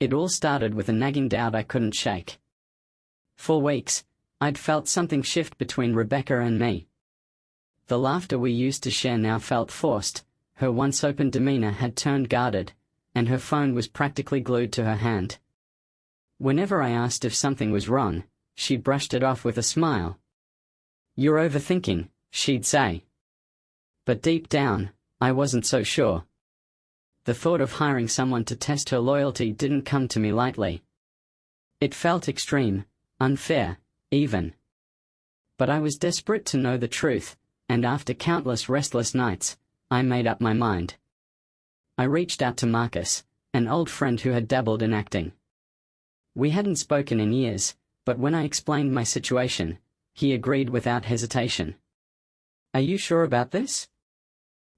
It all started with a nagging doubt I couldn't shake. For weeks, I'd felt something shift between Rebecca and me. The laughter we used to share now felt forced, her once open demeanor had turned guarded, and her phone was practically glued to her hand. Whenever I asked if something was wrong, she brushed it off with a smile. "You're overthinking," she'd say. But deep down, I wasn't so sure. The thought of hiring someone to test her loyalty didn't come to me lightly. It felt extreme, unfair, even. But I was desperate to know the truth, and after countless restless nights, I made up my mind. I reached out to Marcus, an old friend who had dabbled in acting. We hadn't spoken in years, but when I explained my situation, he agreed without hesitation. "Are you sure about this?"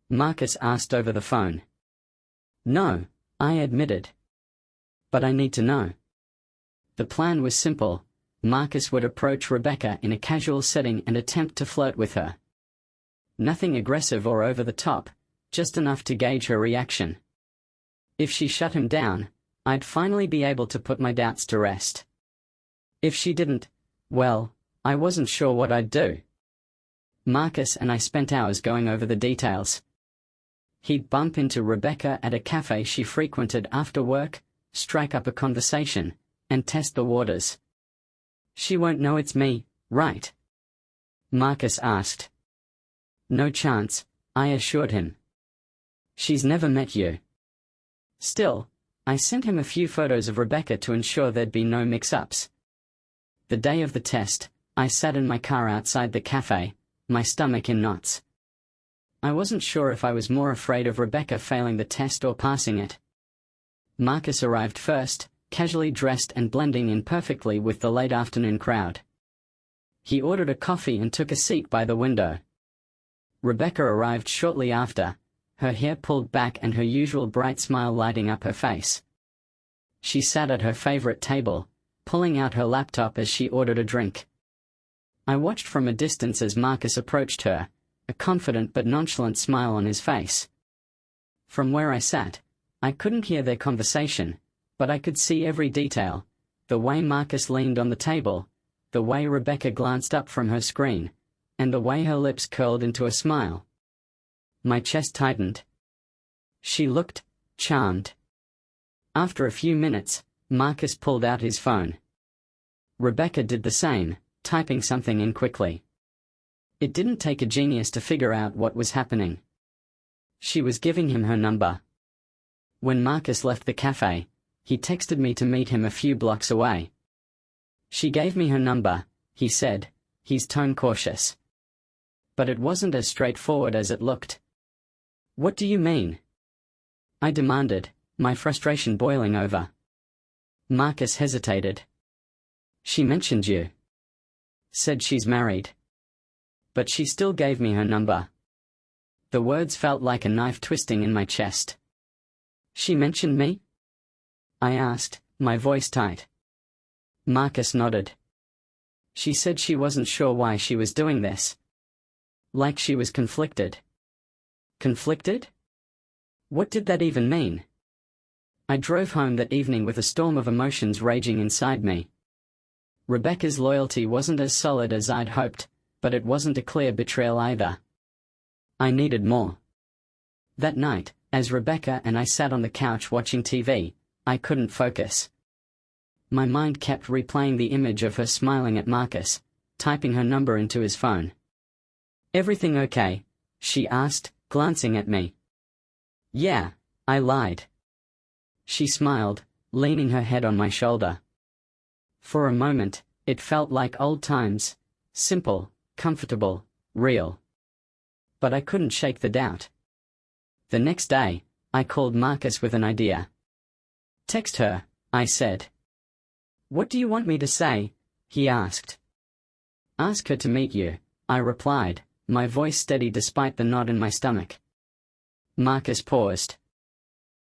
Marcus asked over the phone. "No," I admitted. "But I need to know." The plan was simple. Marcus would approach Rebecca in a casual setting and attempt to flirt with her. Nothing aggressive or over the top, just enough to gauge her reaction. If she shut him down, I'd finally be able to put my doubts to rest. If she didn't, well, I wasn't sure what I'd do. Marcus and I spent hours going over the details. He'd bump into Rebecca at a cafe she frequented after work, strike up a conversation, and test the waters. "She won't know it's me, right?" Marcus asked. "No chance," I assured him. "She's never met you." Still, I sent him a few photos of Rebecca to ensure there'd be no mix-ups. The day of the test, I sat in my car outside the cafe, my stomach in knots. I wasn't sure if I was more afraid of Rebecca failing the test or passing it. Marcus arrived first, casually dressed and blending in perfectly with the late afternoon crowd. He ordered a coffee and took a seat by the window. Rebecca arrived shortly after, her hair pulled back and her usual bright smile lighting up her face. She sat at her favorite table, pulling out her laptop as she ordered a drink. I watched from a distance as Marcus approached her, a confident but nonchalant smile on his face. From where I sat, I couldn't hear their conversation, but I could see every detail: the way Marcus leaned on the table, the way Rebecca glanced up from her screen, and the way her lips curled into a smile. My chest tightened. She looked charmed. After a few minutes, Marcus pulled out his phone. Rebecca did the same, typing something in quickly. It didn't take a genius to figure out what was happening. She was giving him her number. When Marcus left the cafe, he texted me to meet him a few blocks away. "She gave me her number," he said, his tone cautious. But it wasn't as straightforward as it looked. "What do you mean?" I demanded, my frustration boiling over. Marcus hesitated. "She mentioned you. Said she's married. But she still gave me her number." The words felt like a knife twisting in my chest. "She mentioned me?" I asked, my voice tight. Marcus nodded. "She said she wasn't sure why she was doing this. Like she was conflicted." Conflicted? What did that even mean? I drove home that evening with a storm of emotions raging inside me. Rebecca's loyalty wasn't as solid as I'd hoped, but it wasn't a clear betrayal either. I needed more. That night, as Rebecca and I sat on the couch watching TV, I couldn't focus. My mind kept replaying the image of her smiling at Marcus, typing her number into his phone. "Everything okay?" she asked, glancing at me. "Yeah," I lied. She smiled, leaning her head on my shoulder. For a moment, it felt like old times, simple, comfortable, real. But I couldn't shake the doubt. The next day, I called Marcus with an idea. "Text her," I said. "What do you want me to say?" he asked. "Ask her to meet you," I replied, my voice steady despite the knot in my stomach. Marcus paused.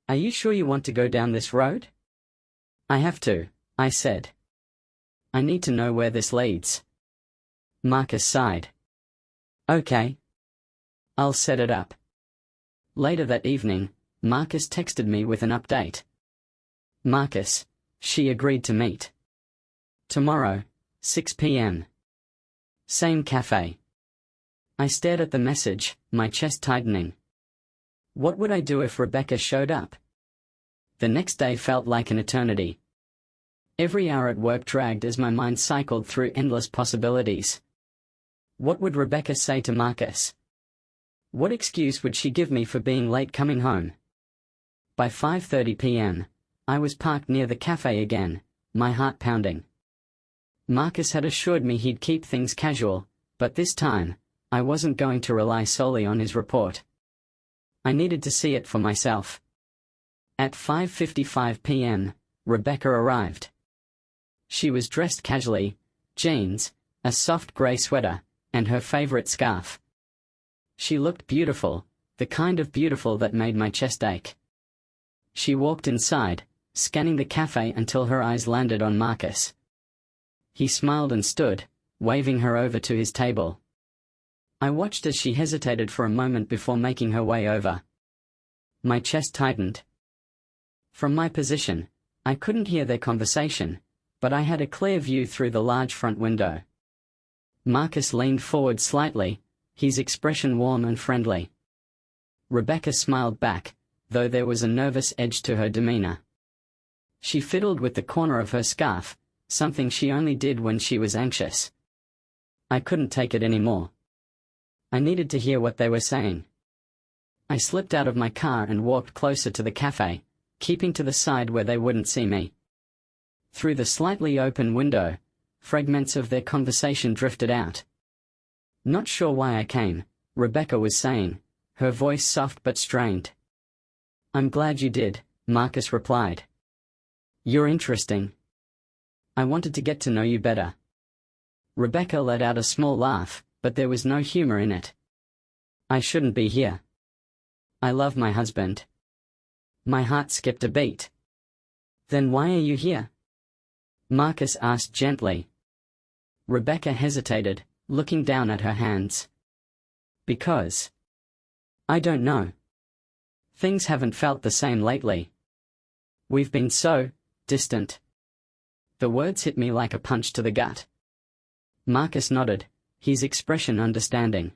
"Are you sure you want to go down this road?" "I have to," I said. "I need to know where this leads." Marcus sighed. "Okay. I'll set it up." Later that evening, Marcus texted me with an update. "Marcus, She agreed to meet. Tomorrow, 6 p.m. Same cafe. I stared at the message, my chest tightening. What would I do if Rebecca showed up? The next day felt like an eternity. Every hour at work dragged as my mind cycled through endless possibilities. What would Rebecca say to Marcus? What excuse would she give me for being late coming home? By 5:30 p.m., I was parked near the cafe again, my heart pounding. Marcus had assured me he'd keep things casual, but this time, I wasn't going to rely solely on his report. I needed to see it for myself. At 5:55 p.m., Rebecca arrived. She was dressed casually, jeans, a soft grey sweater, and her favorite scarf. She looked beautiful, the kind of beautiful that made my chest ache. She walked inside, scanning the cafe until her eyes landed on Marcus. He smiled and stood, waving her over to his table. I watched as she hesitated for a moment before making her way over. My chest tightened. From my position, I couldn't hear their conversation, but I had a clear view through the large front window. Marcus leaned forward slightly, his expression warm and friendly. Rebecca smiled back, though there was a nervous edge to her demeanor. She fiddled with the corner of her scarf, something she only did when she was anxious. I couldn't take it anymore. I needed to hear what they were saying. I slipped out of my car and walked closer to the cafe, keeping to the side where they wouldn't see me. Through the slightly open window, fragments of their conversation drifted out. Not sure why I came, Rebecca was saying, her voice soft but strained. I'm glad you did, Marcus replied. You're interesting. I wanted to get to know you better. Rebecca let out a small laugh, but there was no humor in it. I shouldn't be here. I love my husband. My heart skipped a beat. Then why are you here? Marcus asked gently. Rebecca hesitated, looking down at her hands. Because. I don't know. Things haven't felt the same lately. We've been so distant. The words hit me like a punch to the gut. Marcus nodded, his expression understanding.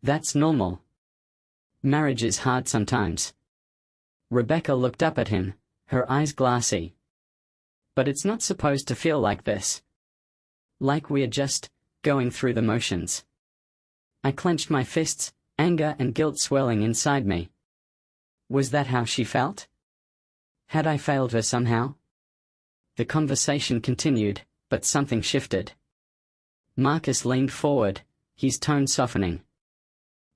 That's normal. Marriage is hard sometimes. Rebecca looked up at him, her eyes glassy. But it's not supposed to feel like this. Like we're just going through the motions. I clenched my fists, anger and guilt swelling inside me. Was that how she felt? Had I failed her somehow? The conversation continued, but something shifted. Marcus leaned forward, his tone softening.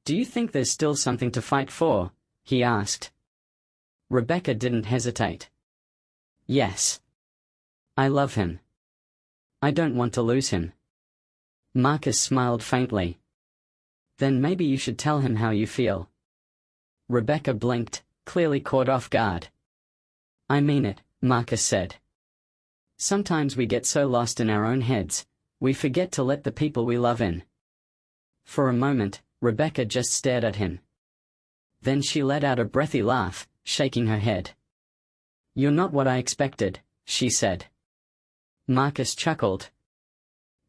Do you think there's still something to fight for? He asked. Rebecca didn't hesitate. Yes. I love him. I don't want to lose him. Marcus smiled faintly. Then maybe you should tell him how you feel. Rebecca blinked, clearly caught off guard. I mean it, Marcus said. Sometimes we get so lost in our own heads, we forget to let the people we love in. For a moment, Rebecca just stared at him. Then she let out a breathy laugh, shaking her head. You're not what I expected, she said. Marcus chuckled.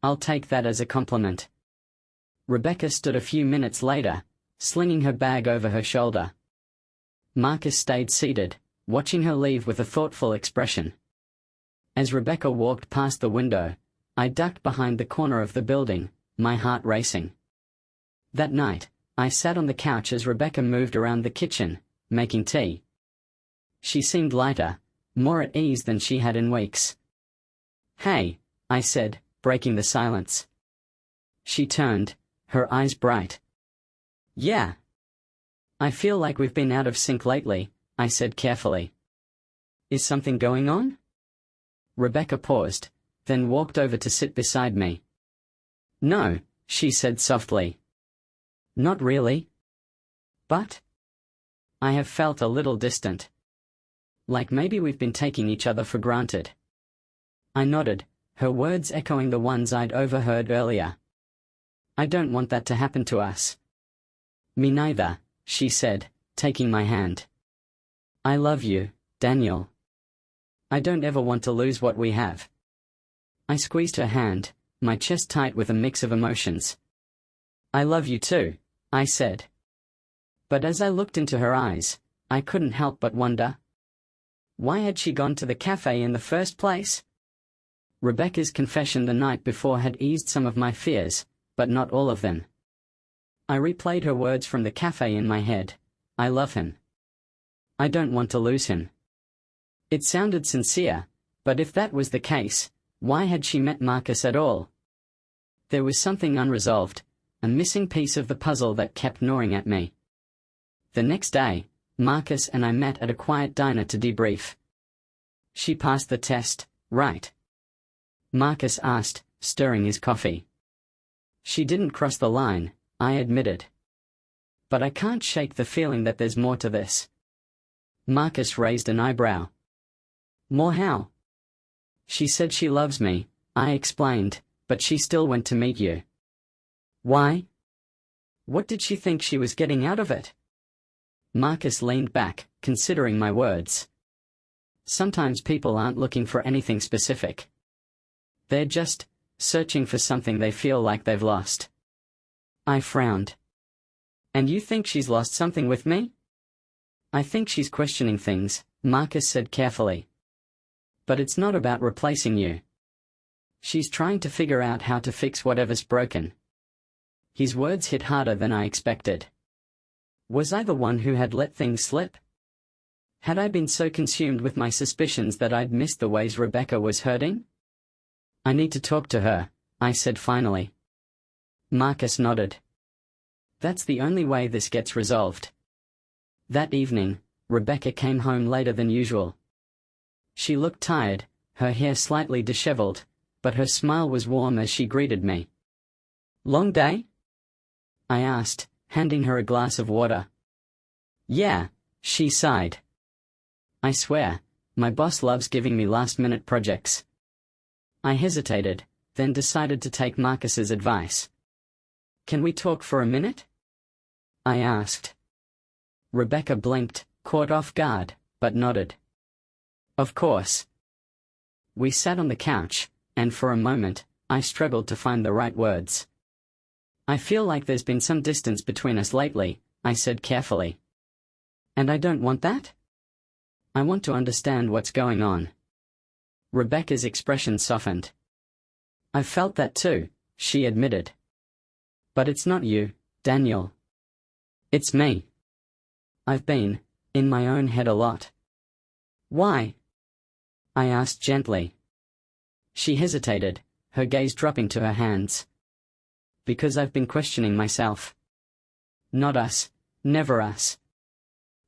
I'll take that as a compliment. Rebecca stood a few minutes later, slinging her bag over her shoulder. Marcus stayed seated, watching her leave with a thoughtful expression. As Rebecca walked past the window, I ducked behind the corner of the building, my heart racing. That night, I sat on the couch as Rebecca moved around the kitchen, making tea. She seemed lighter, more at ease than she had in weeks. Hey, I said, breaking the silence. She turned, her eyes bright. Yeah. I feel like we've been out of sync lately, I said carefully. Is something going on? Rebecca paused, then walked over to sit beside me. No, she said softly. Not really. But? I have felt a little distant. Like maybe we've been taking each other for granted. I nodded, her words echoing the ones I'd overheard earlier. I don't want that to happen to us. Me neither, she said, taking my hand. I love you, Daniel. I don't ever want to lose what we have. I squeezed her hand, my chest tight with a mix of emotions. I love you too, I said. But as I looked into her eyes, I couldn't help but wonder. Why had she gone to the cafe in the first place? Rebecca's confession the night before had eased some of my fears, but not all of them. I replayed her words from the cafe in my head. I love him. I don't want to lose him. It sounded sincere, but if that was the case, why had she met Marcus at all? There was something unresolved, a missing piece of the puzzle that kept gnawing at me. The next day, Marcus and I met at a quiet diner to debrief. She passed the test, right? Marcus asked, stirring his coffee. She didn't cross the line, I admitted. But I can't shake the feeling that there's more to this. Marcus raised an eyebrow. More how? She said she loves me, I explained, but she still went to meet you. Why? What did she think she was getting out of it? Marcus leaned back, considering my words. Sometimes people aren't looking for anything specific. They're just searching for something they feel like they've lost. I frowned. And you think she's lost something with me? I think she's questioning things, Marcus said carefully. But it's not about replacing you. She's trying to figure out how to fix whatever's broken. His words hit harder than I expected. Was I the one who had let things slip? Had I been so consumed with my suspicions that I'd missed the ways Rebecca was hurting? I need to talk to her, I said finally. Marcus nodded. That's the only way this gets resolved. That evening, Rebecca came home later than usual. She looked tired, her hair slightly disheveled, but her smile was warm as she greeted me. Long day? I asked, handing her a glass of water. Yeah, she sighed. I swear, my boss loves giving me last-minute projects. I hesitated, then decided to take Marcus's advice. Can we talk for a minute? I asked. Rebecca blinked, caught off guard, but nodded. Of course. We sat on the couch, and for a moment, I struggled to find the right words. I feel like there's been some distance between us lately, I said carefully. And I don't want that? I want to understand what's going on. Rebecca's expression softened. I've felt that too, she admitted. But it's not you, Daniel. It's me. I've been in my own head a lot. Why? I asked gently. She hesitated, her gaze dropping to her hands. Because I've been questioning myself. Not us, never us.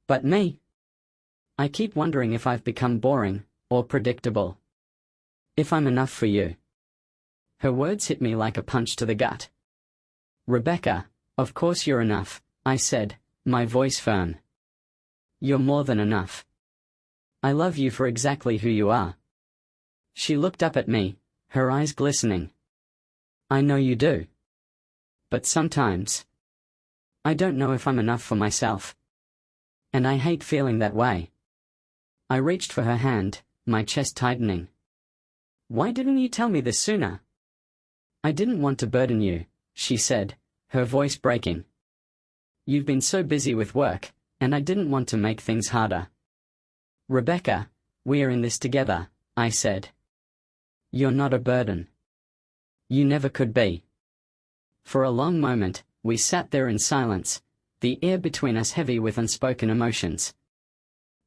But me. I keep wondering if I've become boring, or predictable. If I'm enough for you. Her words hit me like a punch to the gut. Rebecca, of course you're enough, I said, my voice firm. You're more than enough. I love you for exactly who you are. She looked up at me, her eyes glistening. I know you do. But sometimes, I don't know if I'm enough for myself. And I hate feeling that way. I reached for her hand, my chest tightening. Why didn't you tell me this sooner? I didn't want to burden you, she said, her voice breaking. You've been so busy with work, and I didn't want to make things harder. Rebecca, we're in this together, I said. You're not a burden. You never could be. For a long moment, we sat there in silence, the air between us heavy with unspoken emotions.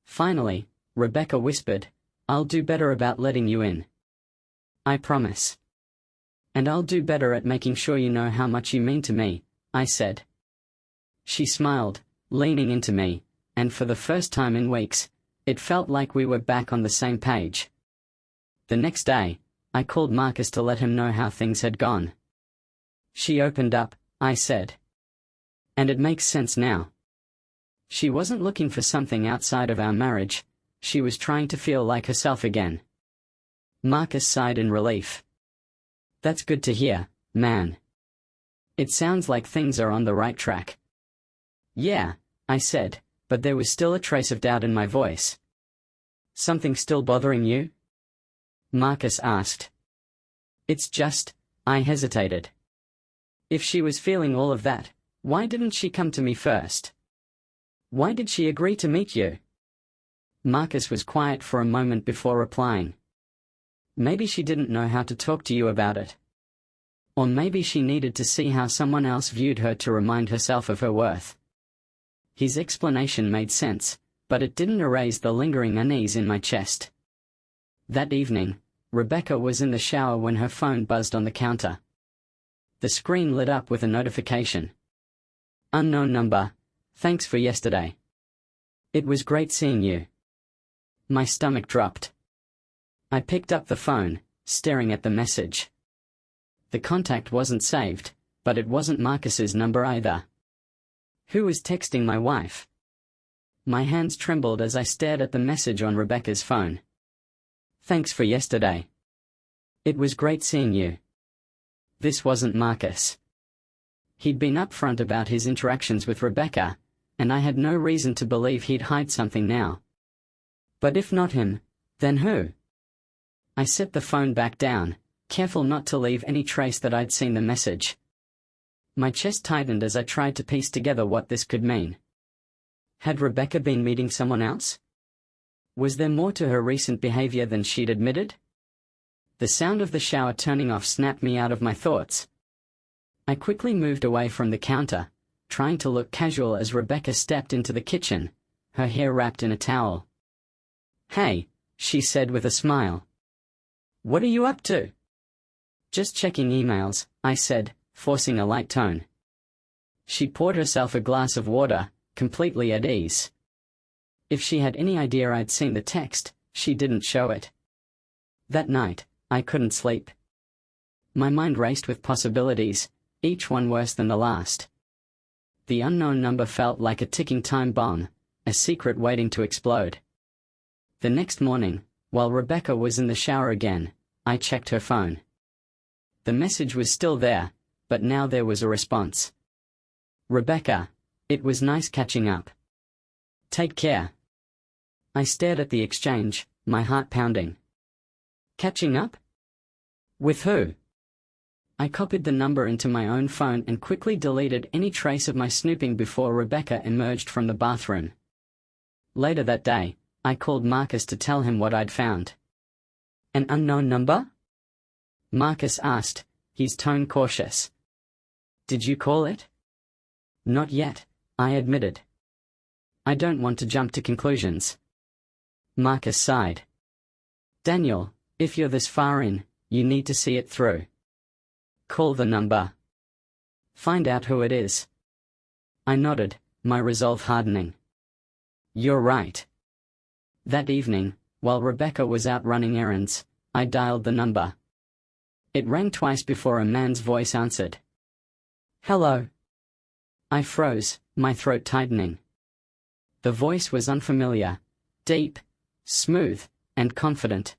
Finally, Rebecca whispered, I'll do better about letting you in. I promise. And I'll do better at making sure you know how much you mean to me, I said. She smiled, leaning into me, and for the first time in weeks, it felt like we were back on the same page. The next day, I called Marcus to let him know how things had gone. She opened up, I said. And it makes sense now. She wasn't looking for something outside of our marriage, she was trying to feel like herself again. Marcus sighed in relief. That's good to hear, man. It sounds like things are on the right track. Yeah, I said, but there was still a trace of doubt in my voice. Something still bothering you? Marcus asked. It's just, I hesitated. If she was feeling all of that, why didn't she come to me first? Why did she agree to meet you? Marcus was quiet for a moment before replying. Maybe she didn't know how to talk to you about it. Or maybe she needed to see how someone else viewed her to remind herself of her worth. His explanation made sense, but it didn't erase the lingering unease in my chest. That evening, Rebecca was in the shower when her phone buzzed on the counter. The screen lit up with a notification. Unknown number, thanks for yesterday. It was great seeing you. My stomach dropped. I picked up the phone, staring at the message. The contact wasn't saved, but it wasn't Marcus's number either. Who was texting my wife? My hands trembled as I stared at the message on Rebecca's phone. Thanks for yesterday. It was great seeing you. This wasn't Marcus. He'd been upfront about his interactions with Rebecca, and I had no reason to believe he'd hide something now. But if not him, then who? I set the phone back down, careful not to leave any trace that I'd seen the message. My chest tightened as I tried to piece together what this could mean. Had Rebecca been meeting someone else? Was there more to her recent behavior than she'd admitted? The sound of the shower turning off snapped me out of my thoughts. I quickly moved away from the counter, trying to look casual as Rebecca stepped into the kitchen, her hair wrapped in a towel. Hey, she said with a smile. What are you up to? Just checking emails, I said, forcing a light tone. She poured herself a glass of water, completely at ease. If she had any idea I'd seen the text, she didn't show it. That night, I couldn't sleep. My mind raced with possibilities, each one worse than the last. The unknown number felt like a ticking time bomb, a secret waiting to explode. The next morning, while Rebecca was in the shower again, I checked her phone. The message was still there, but now there was a response. Rebecca, it was nice catching up. Take care. I stared at the exchange, my heart pounding. Catching up? With who? I copied the number into my own phone and quickly deleted any trace of my snooping before Rebecca emerged from the bathroom. Later that day, I called Marcus to tell him what I'd found. An unknown number? Marcus asked, his tone cautious. Did you call it? Not yet, I admitted. I don't want to jump to conclusions. Marcus sighed. Daniel, if you're this far in, you need to see it through. Call the number. Find out who it is. I nodded, my resolve hardening. You're right. That evening, while Rebecca was out running errands, I dialed the number. It rang twice before a man's voice answered. Hello. I froze, my throat tightening. The voice was unfamiliar, deep, smooth, and confident.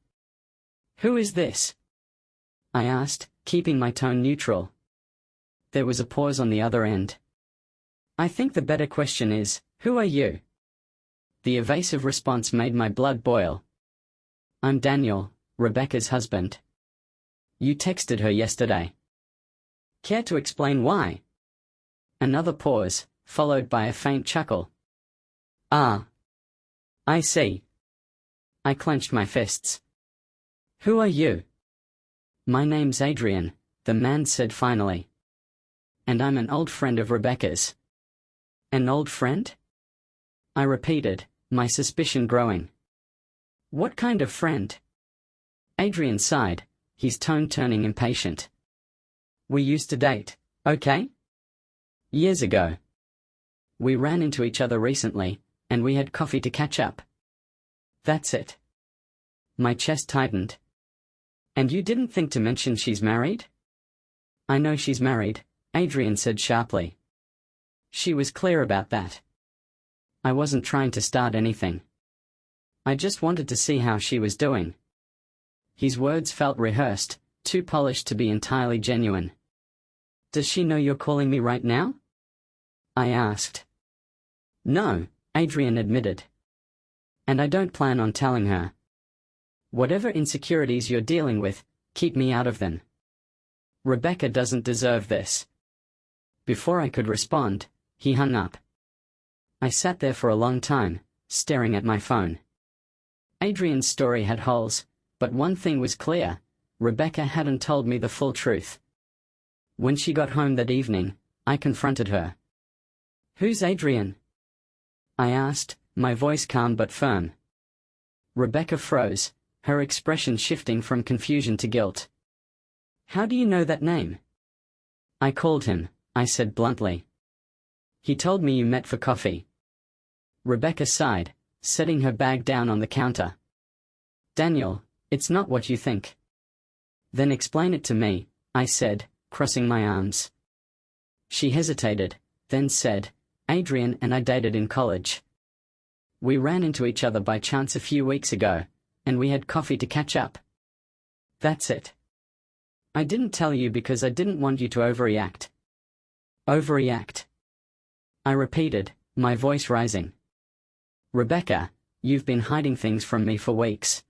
Who is this? I asked, keeping my tone neutral. There was a pause on the other end. I think the better question is, who are you? The evasive response made my blood boil. I'm Daniel, Rebecca's husband. You texted her yesterday. Care to explain why? Another pause, followed by a faint chuckle. Ah. I see. I clenched my fists. Who are you? My name's Adrian, the man said finally. And I'm an old friend of Rebecca's. An old friend? I repeated, my suspicion growing. What kind of friend? Adrian sighed, his tone turning impatient. We used to date, okay? Years ago. We ran into each other recently, and we had coffee to catch up. That's it. My chest tightened. And you didn't think to mention she's married? I know she's married, Adrian said sharply. She was clear about that. I wasn't trying to start anything. I just wanted to see how she was doing. His words felt rehearsed, too polished to be entirely genuine. Does she know you're calling me right now? I asked. No, Adrian admitted. And I don't plan on telling her. Whatever insecurities you're dealing with, keep me out of them. Rebecca doesn't deserve this. Before I could respond, he hung up. I sat there for a long time, staring at my phone. Adrian's story had holes, but one thing was clear: Rebecca hadn't told me the full truth. When she got home that evening, I confronted her. "Who's Adrian?" I asked, my voice calm but firm. Rebecca froze, her expression shifting from confusion to guilt. "How do you know that name?" "I called him," I said bluntly. "He told me you met for coffee." Rebecca sighed, setting her bag down on the counter. "Daniel, it's not what you think." "Then explain it to me," I said, crossing my arms. She hesitated, then said, "Adrian and I dated in college. We ran into each other by chance a few weeks ago, and we had coffee to catch up. That's it. I didn't tell you because I didn't want you to overreact." "Overreact?" I repeated, my voice rising. "Rebecca, you've been hiding things from me for weeks.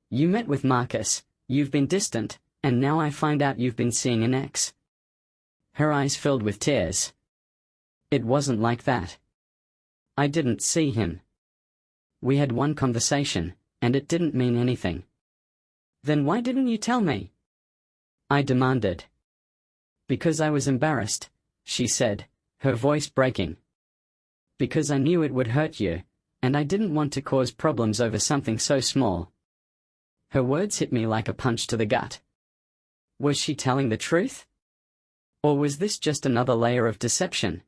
You met with Marcus, you've been distant, and now I find out you've been seeing an ex." Her eyes filled with tears. "It wasn't like that. I didn't see him. We had one conversation, and it didn't mean anything." "Then why didn't you tell me?" I demanded. "Because I was embarrassed," she said, her voice breaking. "Because I knew it would hurt you, and I didn't want to cause problems over something so small." Her words hit me like a punch to the gut. Was she telling the truth? Or was this just another layer of deception?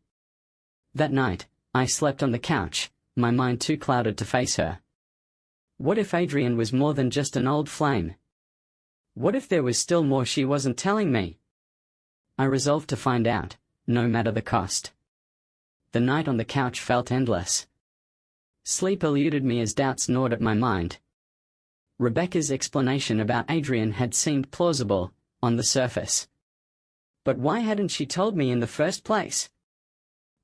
That night, I slept on the couch, my mind too clouded to face her. What if Adrian was more than just an old flame? What if there was still more she wasn't telling me? I resolved to find out, no matter the cost. The night on the couch felt endless. Sleep eluded me as doubts gnawed at my mind. Rebecca's explanation about Adrian had seemed plausible, on the surface. But why hadn't she told me in the first place?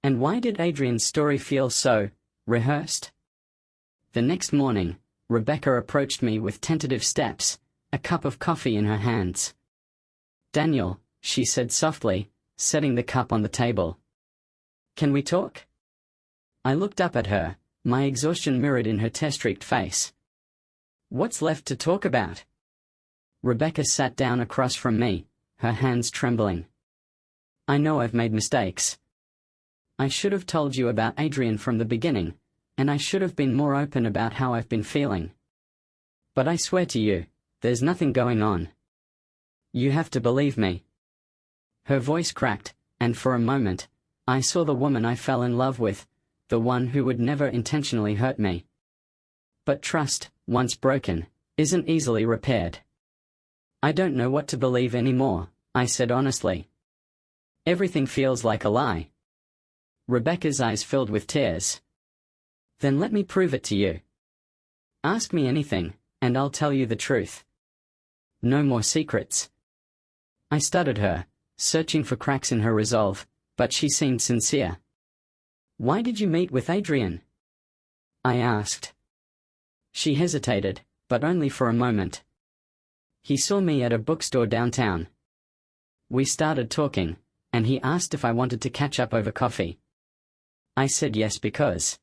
And why did Adrian's story feel so rehearsed? The next morning, Rebecca approached me with tentative steps, a cup of coffee in her hands. "Daniel," she said softly, setting the cup on the table. "Can we talk?" I looked up at her, my exhaustion mirrored in her tear-streaked face. "What's left to talk about?" Rebecca sat down across from me, her hands trembling. "I know I've made mistakes. I should have told you about Adrian from the beginning, and I should have been more open about how I've been feeling. But I swear to you, there's nothing going on. You have to believe me." Her voice cracked, and for a moment, I saw the woman I fell in love with, the one who would never intentionally hurt me. But trust, once broken, isn't easily repaired. "I don't know what to believe anymore," I said honestly. "Everything feels like a lie." Rebecca's eyes filled with tears. "Then let me prove it to you. Ask me anything, and I'll tell you the truth. No more secrets." I studied her, searching for cracks in her resolve, but she seemed sincere. "Why did you meet with Adrian?" I asked. She hesitated, but only for a moment. "He saw me at a bookstore downtown. We started talking, and he asked if I wanted to catch up over coffee. I said yes because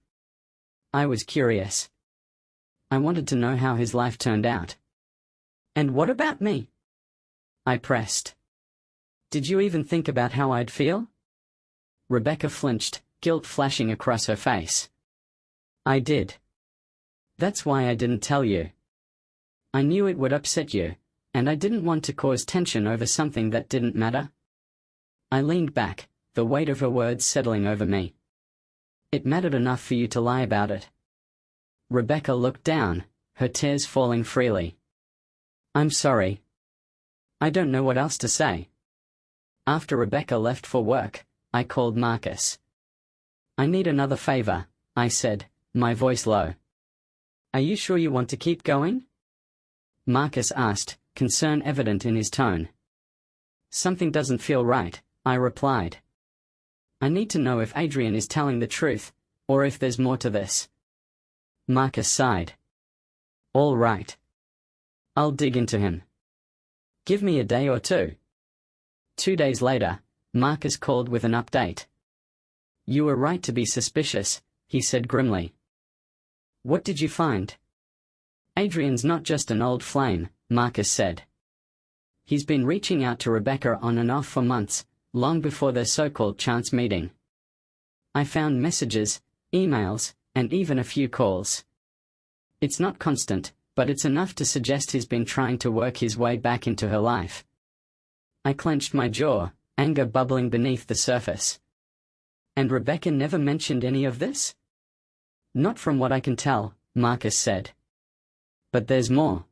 I was curious. I wanted to know how his life turned out." "And what about me?" I pressed. "Did you even think about how I'd feel?" Rebecca flinched, guilt flashing across her face. "I did. That's why I didn't tell you. I knew it would upset you, and I didn't want to cause tension over something that didn't matter." I leaned back, the weight of her words settling over me. "It mattered enough for you to lie about it." Rebecca looked down, her tears falling freely. "I'm sorry. I don't know what else to say." After Rebecca left for work, I called Marcus. "I need another favor," I said, my voice low. "Are you sure you want to keep going?" Marcus asked, concern evident in his tone. "Something doesn't feel right," I replied. "I need to know if Adrian is telling the truth, or if there's more to this." Marcus sighed. All right. I'll dig into him. Give me a day or two. 2 days later, Marcus called with an update. You were right to be suspicious, he said grimly. What did you find? Adrian's not just an old flame, Marcus said. He's been reaching out to Rebecca on and off for months, long before their so-called chance meeting. I found messages, emails, and even a few calls. It's not constant, but it's enough to suggest he's been trying to work his way back into her life. I clenched my jaw, anger bubbling beneath the surface. And Rebecca never mentioned any of this? Not from what I can tell, Marcus said. But there's more.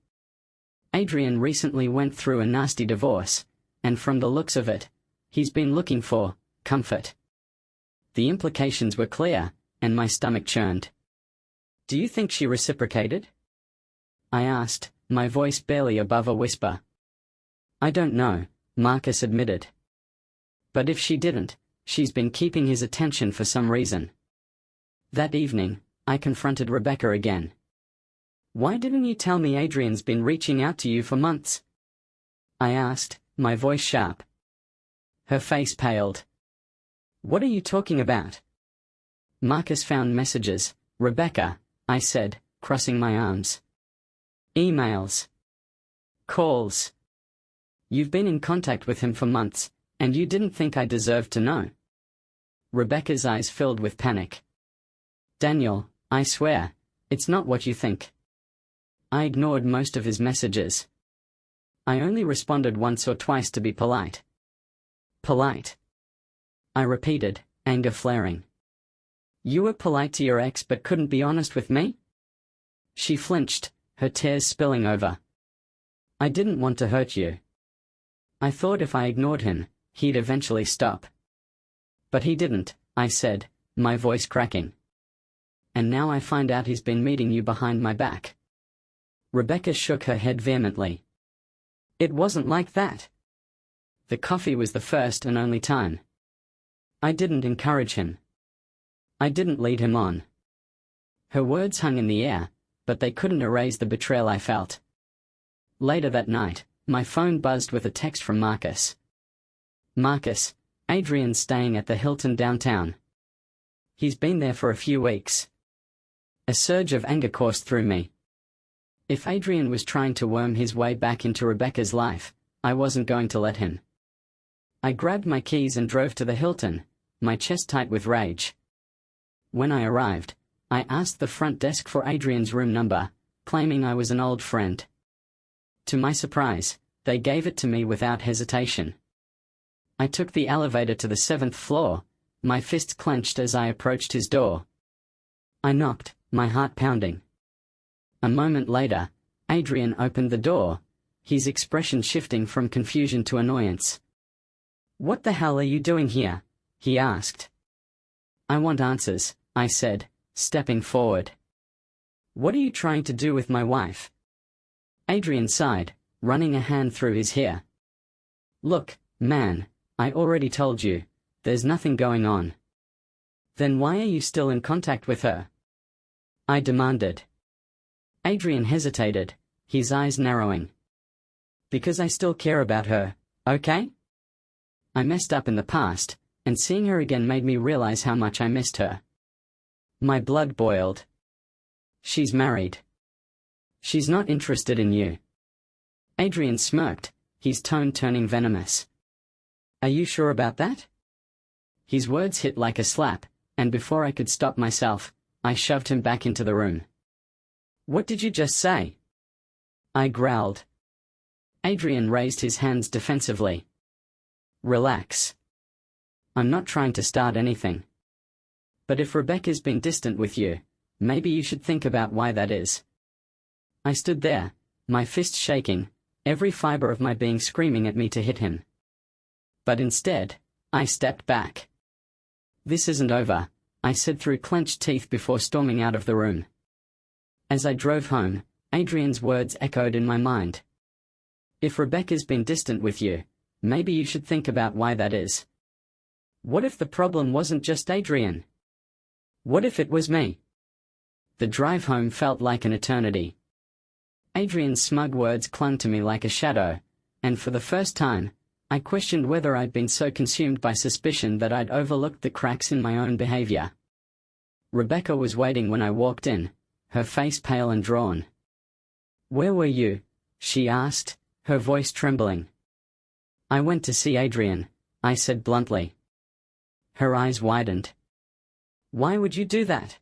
Adrian recently went through a nasty divorce, and from the looks of it, he's been looking for comfort. The implications were clear, and my stomach churned. Do you think she reciprocated? I asked, my voice barely above a whisper. I don't know, Marcus admitted. But if she didn't, she's been keeping his attention for some reason. That evening, I confronted Rebecca again. Why didn't you tell me Adrian's been reaching out to you for months? I asked, my voice sharp. Her face paled. What are you talking about? Marcus found messages, Rebecca, I said, crossing my arms. Emails. Calls. You've been in contact with him for months, and you didn't think I deserved to know. Rebecca's eyes filled with panic. Daniel, I swear, it's not what you think. I ignored most of his messages. I only responded once or twice to be polite. Polite. I repeated, anger flaring. You were polite to your ex but couldn't be honest with me? She flinched, her tears spilling over. I didn't want to hurt you. I thought if I ignored him, he'd eventually stop. But he didn't, I said, my voice cracking. And now I find out he's been meeting you behind my back. Rebecca shook her head vehemently. It wasn't like that. The coffee was the first and only time. I didn't encourage him. I didn't lead him on. Her words hung in the air, but they couldn't erase the betrayal I felt. Later that night, my phone buzzed with a text from Marcus. Marcus, Adrian's staying at the Hilton downtown. He's been there for a few weeks. A surge of anger coursed through me. If Adrian was trying to worm his way back into Rebecca's life, I wasn't going to let him. I grabbed my keys and drove to the Hilton, my chest tight with rage. When I arrived, I asked the front desk for Adrian's room number, claiming I was an old friend. To my surprise, they gave it to me without hesitation. I took the elevator to the 7th floor, my fists clenched as I approached his door. I knocked, my heart pounding. A moment later, Adrian opened the door, his expression shifting from confusion to annoyance. What the hell are you doing here? He asked. I want answers, I said, stepping forward. What are you trying to do with my wife? Adrian sighed, running a hand through his hair. Look, man, I already told you, there's nothing going on. Then why are you still in contact with her? I demanded. Adrian hesitated, his eyes narrowing. Because I still care about her, okay? I messed up in the past, and seeing her again made me realize how much I missed her. My blood boiled. She's married. She's not interested in you. Adrian smirked, his tone turning venomous. Are you sure about that? His words hit like a slap, and before I could stop myself, I shoved him back into the room. What did you just say? I growled. Adrian raised his hands defensively. Relax. I'm not trying to start anything. But if Rebecca's been distant with you, maybe you should think about why that is. I stood there, my fists shaking, every fiber of my being screaming at me to hit him. But instead, I stepped back. This isn't over, I said through clenched teeth before storming out of the room. As I drove home, Adrian's words echoed in my mind. If Rebecca's been distant with you, maybe you should think about why that is. What if the problem wasn't just Adrian? What if it was me? The drive home felt like an eternity. Adrian's smug words clung to me like a shadow, and for the first time, I questioned whether I'd been so consumed by suspicion that I'd overlooked the cracks in my own behavior. Rebecca was waiting when I walked in, her face pale and drawn. "Where were you?" she asked, her voice trembling. "I went to see Adrian," I said bluntly. Her eyes widened. "Why would you do that?"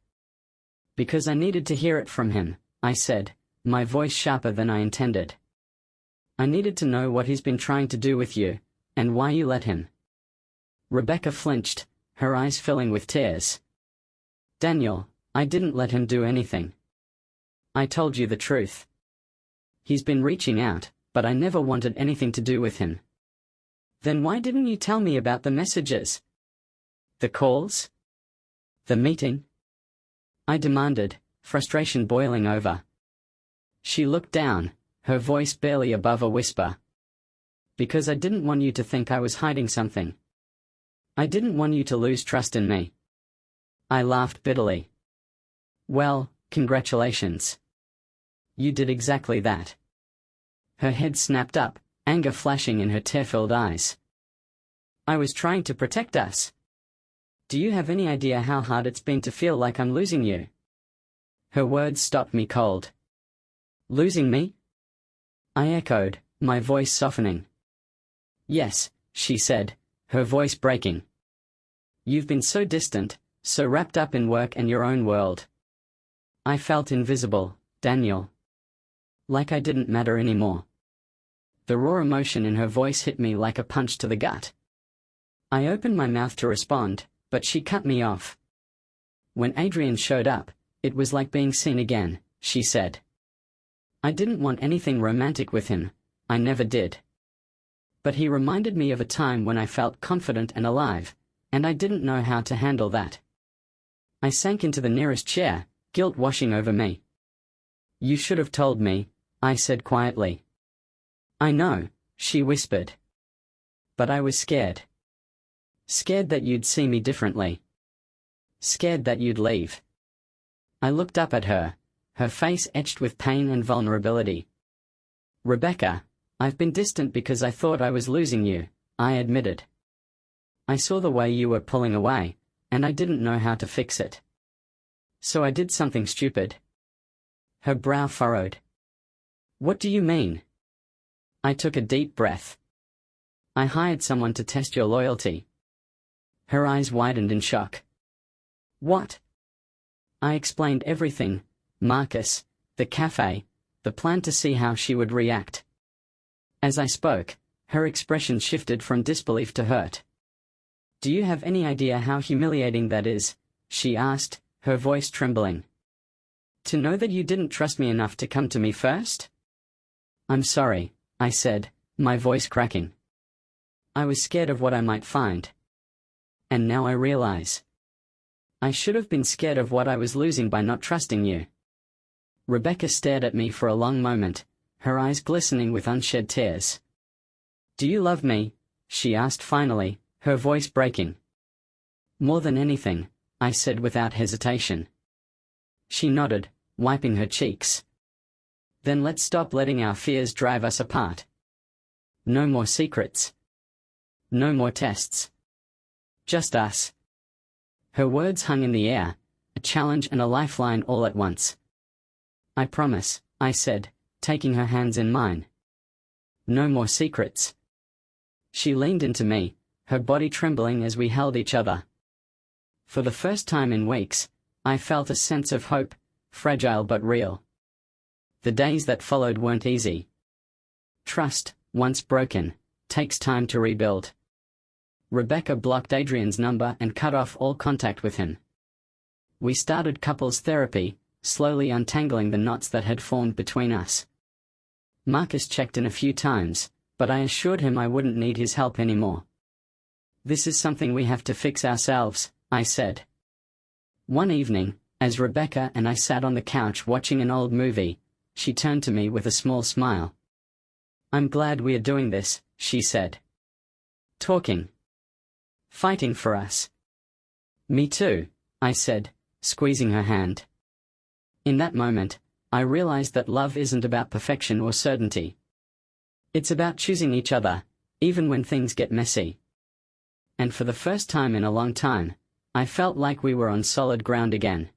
"Because I needed to hear it from him," I said, my voice sharper than I intended. "I needed to know what he's been trying to do with you, and why you let him." Rebecca flinched, her eyes filling with tears. "Daniel, I didn't let him do anything. I told you the truth. He's been reaching out, but I never wanted anything to do with him." "Then why didn't you tell me about the messages? The calls? The meeting?" I demanded, frustration boiling over. She looked down, her voice barely above a whisper. "Because I didn't want you to think I was hiding something. I didn't want you to lose trust in me." I laughed bitterly. "Well, congratulations. You did exactly that." Her head snapped up, anger flashing in her tear-filled eyes. "I was trying to protect us. Do you have any idea how hard it's been to feel like I'm losing you?" Her words stopped me cold. "Losing me?" I echoed, my voice softening. "Yes," she said, her voice breaking. "You've been so distant, so wrapped up in work and your own world. I felt invisible, Daniel. Like I didn't matter anymore." The raw emotion in her voice hit me like a punch to the gut. I opened my mouth to respond, but she cut me off. "When Adrian showed up, it was like being seen again," she said. "I didn't want anything romantic with him, I never did. But he reminded me of a time when I felt confident and alive, and I didn't know how to handle that." I sank into the nearest chair, guilt washing over me. "You should have told me," I said quietly. "I know," she whispered. "But I was scared. Scared that you'd see me differently. Scared that you'd leave." I looked up at her, her face etched with pain and vulnerability. "Rebecca, I've been distant because I thought I was losing you," I admitted. "I saw the way you were pulling away, and I didn't know how to fix it. So I did something stupid." Her brow furrowed. "What do you mean?" I took a deep breath. "I hired someone to test your loyalty." Her eyes widened in shock. "What?" I explained everything, Marcus, the cafe, the plan to see how she would react. As I spoke, her expression shifted from disbelief to hurt. "Do you have any idea how humiliating that is?" she asked, her voice trembling. "To know that you didn't trust me enough to come to me first?" "I'm sorry," I said, my voice cracking. "I was scared of what I might find. And now I realize. I should have been scared of what I was losing by not trusting you." Rebecca stared at me for a long moment, her eyes glistening with unshed tears. "Do you love me?" she asked finally, her voice breaking. "More than anything," I said without hesitation. She nodded, wiping her cheeks. "Then let's stop letting our fears drive us apart. No more secrets. No more tests. Just us." Her words hung in the air, a challenge and a lifeline all at once. "I promise," I said, taking her hands in mine. "No more secrets." She leaned into me, her body trembling as we held each other. For the first time in weeks, I felt a sense of hope, fragile but real. The days that followed weren't easy. Trust, once broken, takes time to rebuild. Rebecca blocked Adrian's number and cut off all contact with him. We started couples therapy, slowly untangling the knots that had formed between us. Marcus checked in a few times, but I assured him I wouldn't need his help anymore. "This is something we have to fix ourselves," I said. One evening, as Rebecca and I sat on the couch watching an old movie, she turned to me with a small smile. "I'm glad we are doing this," she said. "Talking. Fighting for us." "Me too," I said, squeezing her hand. In that moment, I realized that love isn't about perfection or certainty. It's about choosing each other, even when things get messy. And for the first time in a long time, I felt like we were on solid ground again.